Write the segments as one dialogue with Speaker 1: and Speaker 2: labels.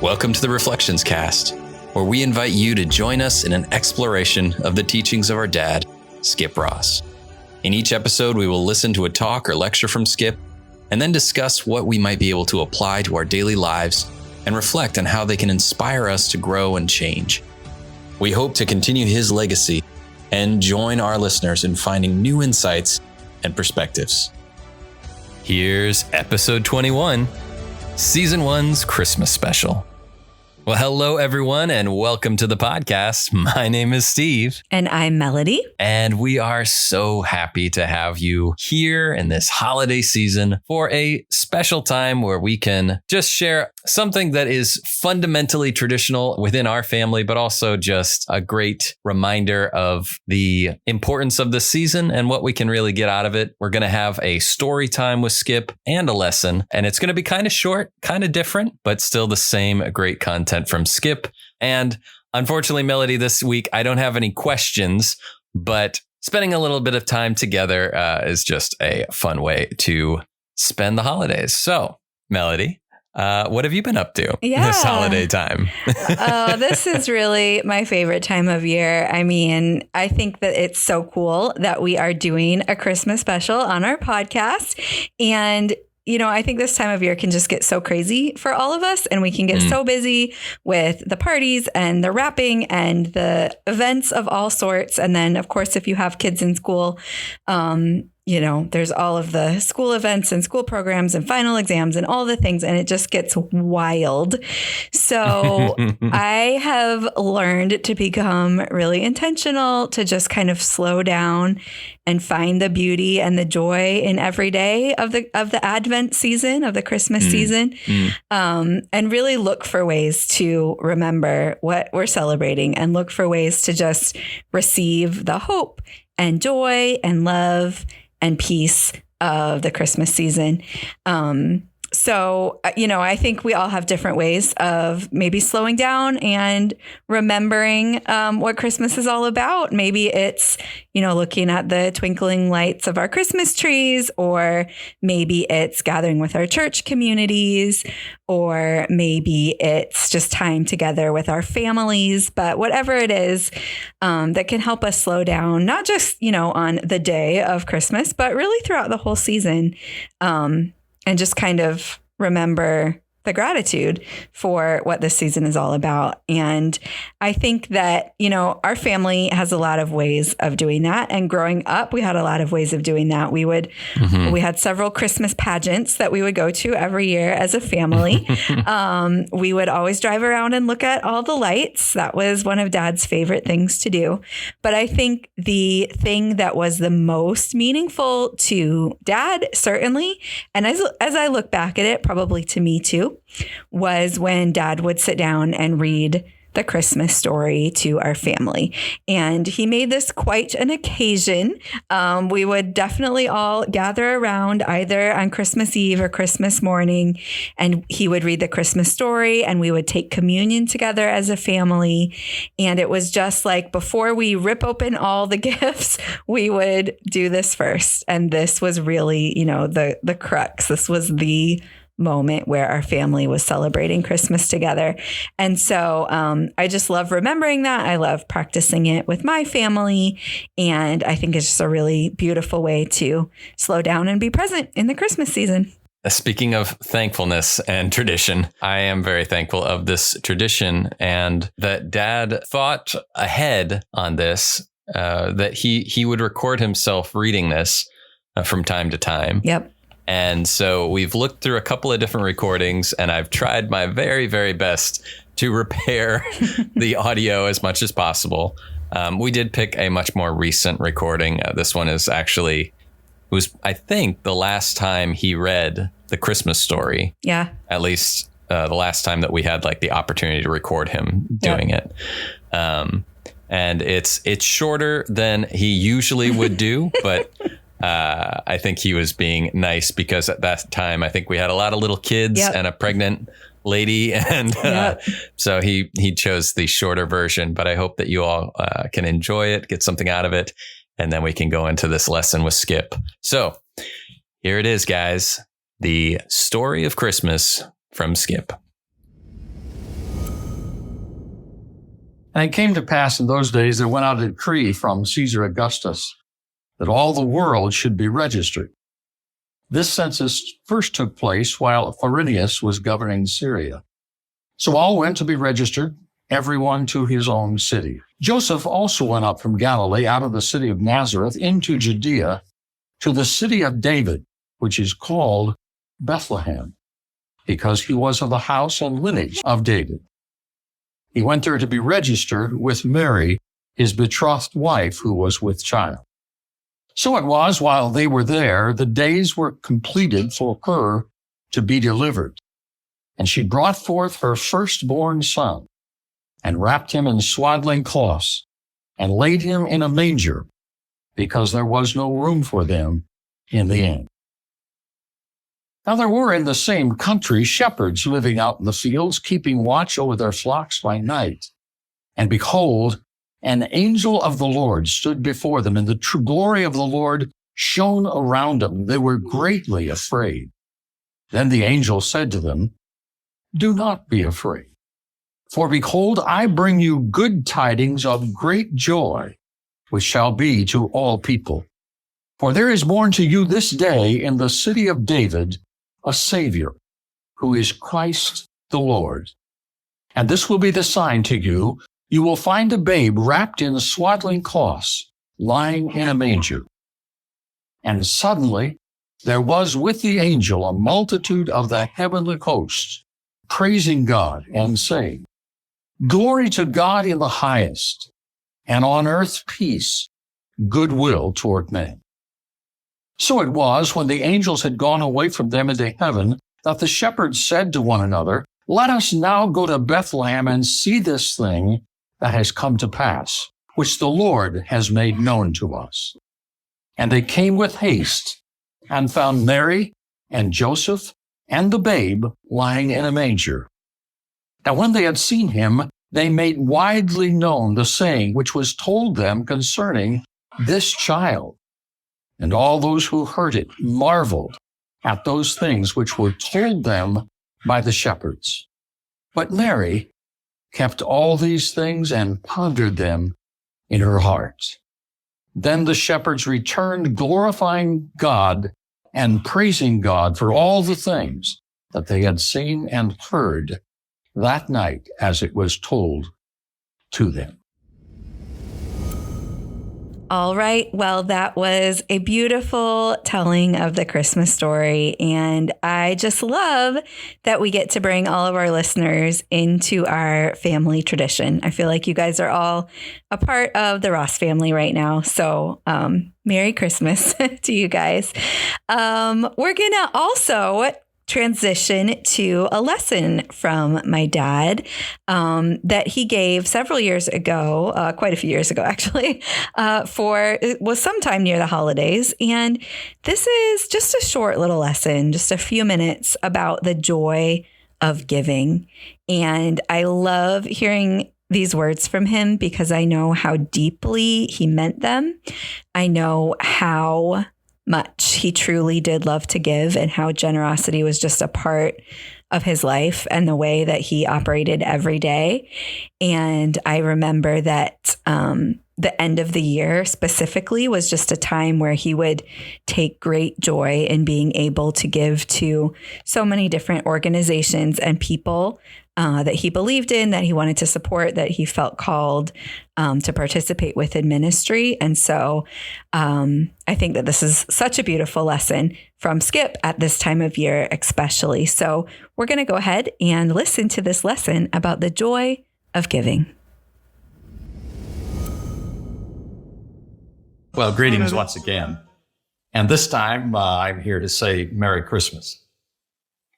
Speaker 1: Welcome to the Reflections Cast, where we invite you to join us in an exploration of the teachings of our dad, Skip Ross. In each episode, we will listen to a talk or lecture from Skip, and then discuss what we might be able to apply to our daily lives and reflect on how they can inspire us to grow and change. We hope to continue his legacy and join our listeners in finding new insights and perspectives. Here's episode 21, Season 1's Christmas Special. Well, hello, everyone, and welcome to the podcast. My name is Steve.
Speaker 2: And I'm Melody.
Speaker 1: And we are so happy to have you here in this holiday season for a special time where we can just share something that is fundamentally traditional within our family, but also just a great reminder of the importance of the season and what we can really get out of it. We're going to have a story time with Skip and a lesson, and it's going to be kind of short, kind of different, but still the same great content from Skip. And unfortunately, Melody, this week, I don't have any questions, but spending a little bit of time together is just a fun way to spend the holidays. So, Melody, what have you been up to this holiday time?
Speaker 2: This is really my favorite time of year. I mean, I think that it's so cool that we are doing a Christmas special on our podcast. And I think this time of year can just get so crazy for all of us, and we can get so busy with the parties and the wrapping and the events of all sorts. And then, of course, if you have kids in school, there's all of the school events and school programs and final exams and all the things, and it just gets wild. So I have learned to become really intentional, to just kind of slow down and find the beauty and the joy in every day of the Advent season, of the Christmas season, and really look for ways to remember what we're celebrating and look for ways to just receive the hope and joy and love and peace of the Christmas season. So, I think we all have different ways of maybe slowing down and remembering what Christmas is all about. Maybe it's, looking at the twinkling lights of our Christmas trees, or maybe it's gathering with our church communities, or maybe it's just time together with our families. But whatever it is that can help us slow down, not just, on the day of Christmas, but really throughout the whole season. And just kind of remember the gratitude for what this season is all about. And I think that, our family has a lot of ways of doing that. And growing up, we had a lot of ways of doing that. We had several Christmas pageants that we would go to every year as a family. We would always drive around and look at all the lights. That was one of Dad's favorite things to do. But I think the thing that was the most meaningful to Dad, certainly, and as I look back at it, probably to me too, was when Dad would sit down and read the Christmas story to our family. And he made this quite an occasion. We would definitely all gather around either on Christmas Eve or Christmas morning, and he would read the Christmas story, and we would take communion together as a family. And it was just like, before we rip open all the gifts, we would do this first. And this was really, the crux. This was the moment where our family was celebrating Christmas together. And so I just love remembering that. I love practicing it with my family. And I think it's just a really beautiful way to slow down and be present in the Christmas season.
Speaker 1: Speaking of thankfulness and tradition, I am very thankful of this tradition, and that Dad thought ahead on this, that he would record himself reading this from time to time.
Speaker 2: Yep.
Speaker 1: And so we've looked through a couple of different recordings, and I've tried my very, very best to repair the audio as much as possible. We did pick a much more recent recording. This one is actually, I think, the last time he read the Christmas story.
Speaker 2: Yeah.
Speaker 1: At least the last time that we had the opportunity to record him doing it. And it's shorter than he usually would do, but I think he was being nice, because at that time, I think we had a lot of little kids and a pregnant lady. And so he chose the shorter version. But I hope that you all can enjoy it, get something out of it. And then we can go into this lesson with Skip. So here it is, guys. The story of Christmas from Skip.
Speaker 3: And it came to pass in those days there went out a decree from Caesar Augustus that all the world should be registered. This census first took place while Quirinius was governing Syria. So all went to be registered, everyone to his own city. Joseph also went up from Galilee out of the city of Nazareth into Judea to the city of David, which is called Bethlehem, because he was of the house and lineage of David. He went there to be registered with Mary, his betrothed wife, who was with child. So it was, while they were there, the days were completed for her to be delivered. And she brought forth her firstborn son, and wrapped him in swaddling cloths, and laid him in a manger, because there was no room for them in the inn. Now there were in the same country shepherds living out in the fields, keeping watch over their flocks by night. And behold, an angel of the Lord stood before them, and the true glory of the Lord shone around them. They were greatly afraid. Then the angel said to them, "Do not be afraid. For behold, I bring you good tidings of great joy, which shall be to all people. For there is born to you this day in the city of David a Savior, who is Christ the Lord. And this will be the sign to you. You will find a babe wrapped in swaddling cloths, lying in a manger." And suddenly there was with the angel a multitude of the heavenly hosts, praising God and saying, "Glory to God in the highest, and on earth peace, goodwill toward men." So it was, when the angels had gone away from them into heaven, that the shepherds said to one another, "Let us now go to Bethlehem and see this thing that has come to pass, which the Lord has made known to us." And they came with haste and found Mary and Joseph and the babe lying in a manger. Now when they had seen him, they made widely known the saying which was told them concerning this child. And all those who heard it marveled at those things which were told them by the shepherds. But Mary kept all these things and pondered them in her heart. Then the shepherds returned, glorifying God and praising God for all the things that they had seen and heard that night as it was told to them.
Speaker 2: All right. Well, that was a beautiful telling of the Christmas story. And I just love that we get to bring all of our listeners into our family tradition. I feel like you guys are all a part of the Ross family right now. So Merry Christmas to you guys. We're going to also transition to a lesson from my dad that he gave several years ago, quite a few years ago, actually, it was sometime near the holidays. And this is just a short little lesson, just a few minutes about the joy of giving. And I love hearing these words from him because I know how deeply he meant them. I know how much he truly did love to give and how generosity was just a part of his life and the way that he operated every day. And I remember that the end of the year specifically was just a time where he would take great joy in being able to give to so many different organizations and people that he believed in, that he wanted to support, that he felt called to participate with in ministry. And so I think that this is such a beautiful lesson from Skip at this time of year, especially. So we're going to go ahead and listen to this lesson about the joy of giving.
Speaker 3: Well, greetings once again. And this time I'm here to say Merry Christmas.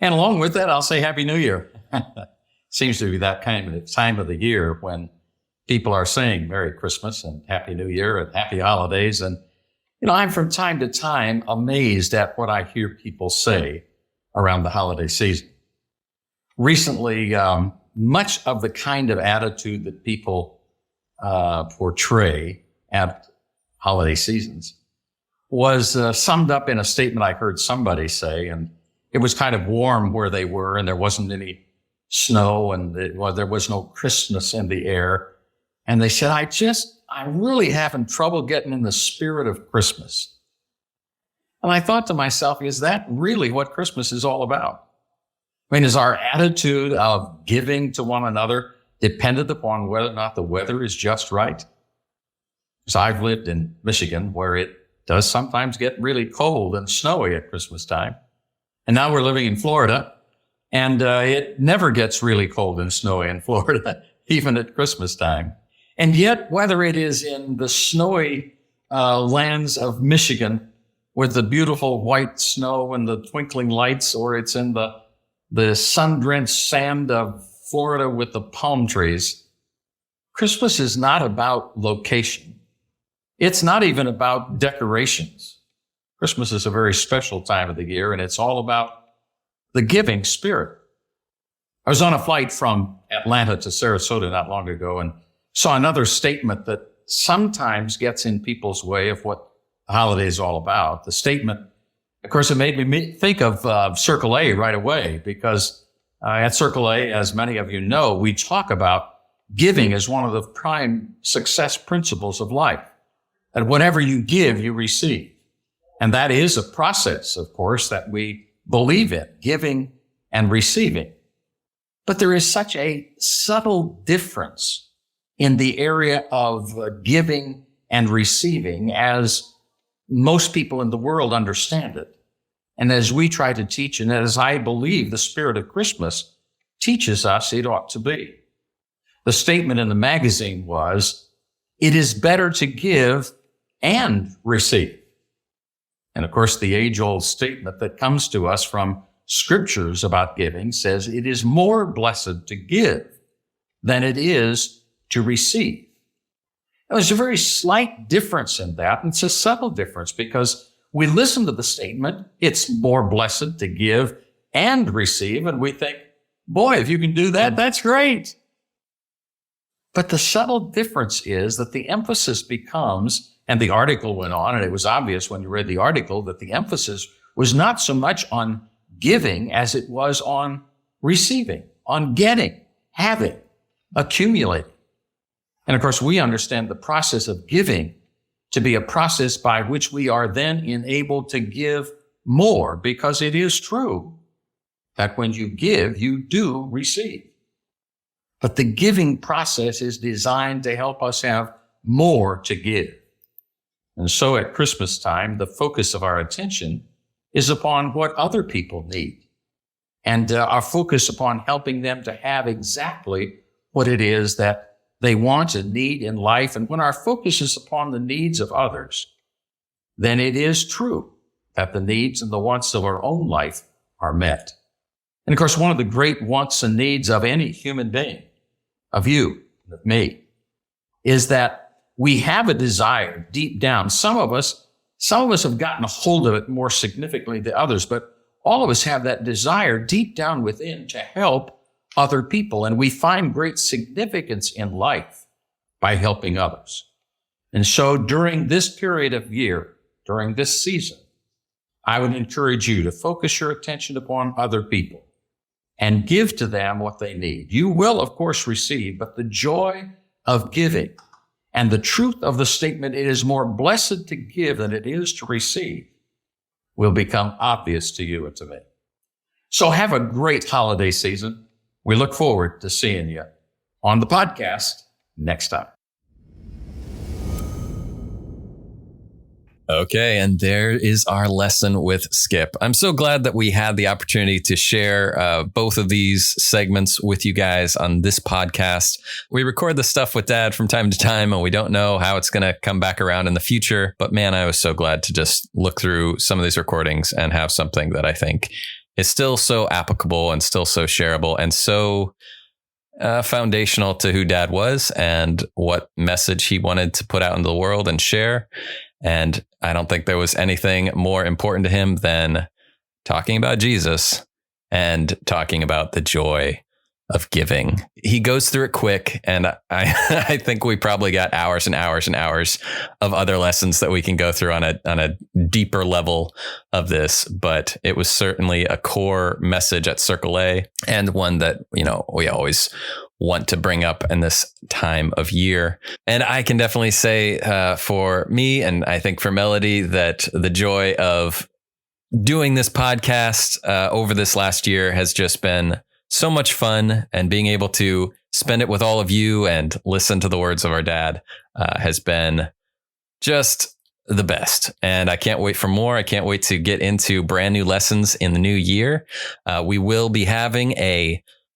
Speaker 3: And along with that, I'll say Happy New Year. Seems to be that kind of time of the year when people are saying Merry Christmas and Happy New Year and Happy Holidays. And, I'm from time to time amazed at what I hear people say around the holiday season. Recently, much of the kind of attitude that people portray at holiday seasons was summed up in a statement I heard somebody say, and it was kind of warm where they were, and there wasn't any snow, and there was no crispness in the air. And they said, I'm really having trouble getting in the spirit of Christmas. And I thought to myself, is that really what Christmas is all about? I mean, is our attitude of giving to one another dependent upon whether or not the weather is just right? Because I've lived in Michigan, where it does sometimes get really cold and snowy at Christmas time. And now we're living in Florida, and it never gets really cold and snowy in Florida, even at Christmas time. And yet, whether it is in the snowy lands of Michigan with the beautiful white snow and the twinkling lights, or it's in the sun-drenched sand of Florida with the palm trees, Christmas is not about location. It's not even about decorations. Christmas is a very special time of the year, and it's all about the giving spirit. I was on a flight from Atlanta to Sarasota not long ago and saw another statement that sometimes gets in people's way of what the holiday is all about. The statement, of course, it made me think of Circle A right away, because at Circle A, as many of you know, we talk about giving as one of the prime success principles of life. And whatever you give, you receive. And that is a process, of course, that we believe in, giving and receiving. But there is such a subtle difference in the area of giving and receiving as most people in the world understand it. And as we try to teach, and as I believe the spirit of Christmas teaches us it ought to be. The statement in the magazine was, it is better to give and receive. And of course, the age-old statement that comes to us from scriptures about giving says it is more blessed to give than it is to receive. Now, there's a very slight difference in that, and it's a subtle difference, because we listen to the statement, it's more blessed to give and receive, and we think, boy, if you can do that, that's great. But the subtle difference is that the emphasis becomes, and the article went on, and it was obvious when you read the article that the emphasis was not so much on giving as it was on receiving, on getting, having, accumulating. And of course, we understand the process of giving to be a process by which we are then enabled to give more, because it is true that when you give, you do receive. But the giving process is designed to help us have more to give. And so at Christmas time, the focus of our attention is upon what other people need, and our focus upon helping them to have exactly what it is that they want and need in life. And when our focus is upon the needs of others, then it is true that the needs and the wants of our own life are met. And of course, one of the great wants and needs of any human being, of you, of me, is that we have a desire deep down. Some of us have gotten a hold of it more significantly than others, but all of us have that desire deep down within to help other people. And we find great significance in life by helping others. And so during this period of year, during this season, I would encourage you to focus your attention upon other people and give to them what they need. You will, of course, receive, but the joy of giving and the truth of the statement, it is more blessed to give than it is to receive, will become obvious to you and to me. So have a great holiday season. We look forward to seeing you on the podcast next time.
Speaker 1: Okay, and there is our lesson with Skip. I'm so glad that we had the opportunity to share both of these segments with you guys on this podcast. We record the stuff with Dad from time to time, and we don't know how it's going to come back around in the future. But man, I was so glad to just look through some of these recordings and have something that I think is still so applicable and still so shareable and so foundational to who Dad was and what message he wanted to put out into the world and share. And I don't think there was anything more important to him than talking about Jesus and talking about the joy of giving. He goes through it quick, and I think we probably got hours and hours and hours of other lessons that we can go through on a deeper level of this. But it was certainly a core message at Circle A, and one that, you know, we always want to bring up in this time of year. And I can definitely say for me, and I think for Melody, that the joy of doing this podcast over this last year has just been so much fun, and being able to spend it with all of you and listen to the words of our dad has been just the best. And I can't wait for more. I can't wait to get into brand new lessons in the new year. We will be having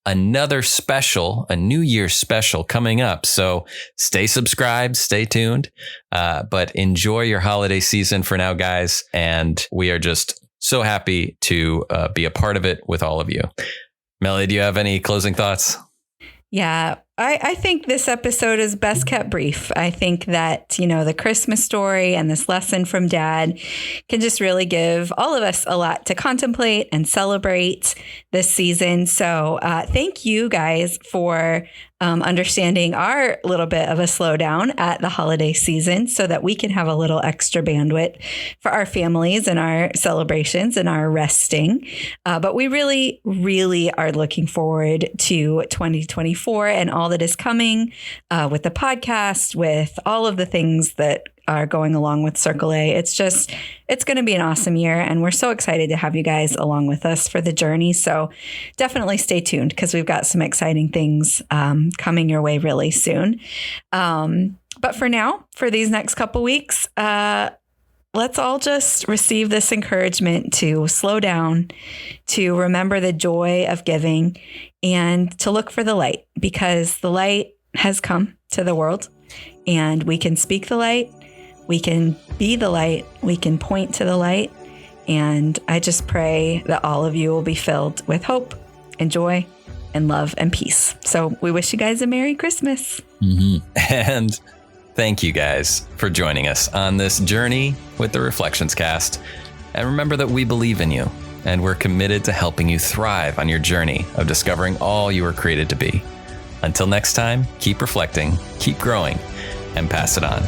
Speaker 1: another special, a New Year special coming up. So stay subscribed, stay tuned, but enjoy your holiday season for now, guys. And we are just so happy to be a part of it with all of you. Melody, do you have any closing thoughts?
Speaker 2: Yeah, I think this episode is best kept brief. I think that, the Christmas story and this lesson from Dad can just really give all of us a lot to contemplate and celebrate this season. So thank you guys for understanding our little bit of a slowdown at the holiday season so that we can have a little extra bandwidth for our families and our celebrations and our resting. But we really, really are looking forward to 2024 and all that is coming with the podcast, with all of the things that are going along with Circle A. It's going to be an awesome year, and we're so excited to have you guys along with us for the journey. So definitely stay tuned, because we've got some exciting things coming your way really soon. But for now, for these next couple weeks, let's all just receive this encouragement to slow down, to remember the joy of giving, and to look for the light, because the light has come to the world, and we can speak the light. We can be the light. We can point to the light. And I just pray that all of you will be filled with hope and joy and love and peace. So we wish you guys a Merry Christmas.
Speaker 1: Mm-hmm. And thank you guys for joining us on this journey with the Reflections Cast. And remember that we believe in you, and we're committed to helping you thrive on your journey of discovering all you were created to be. Until next time, keep reflecting, keep growing, and pass it on.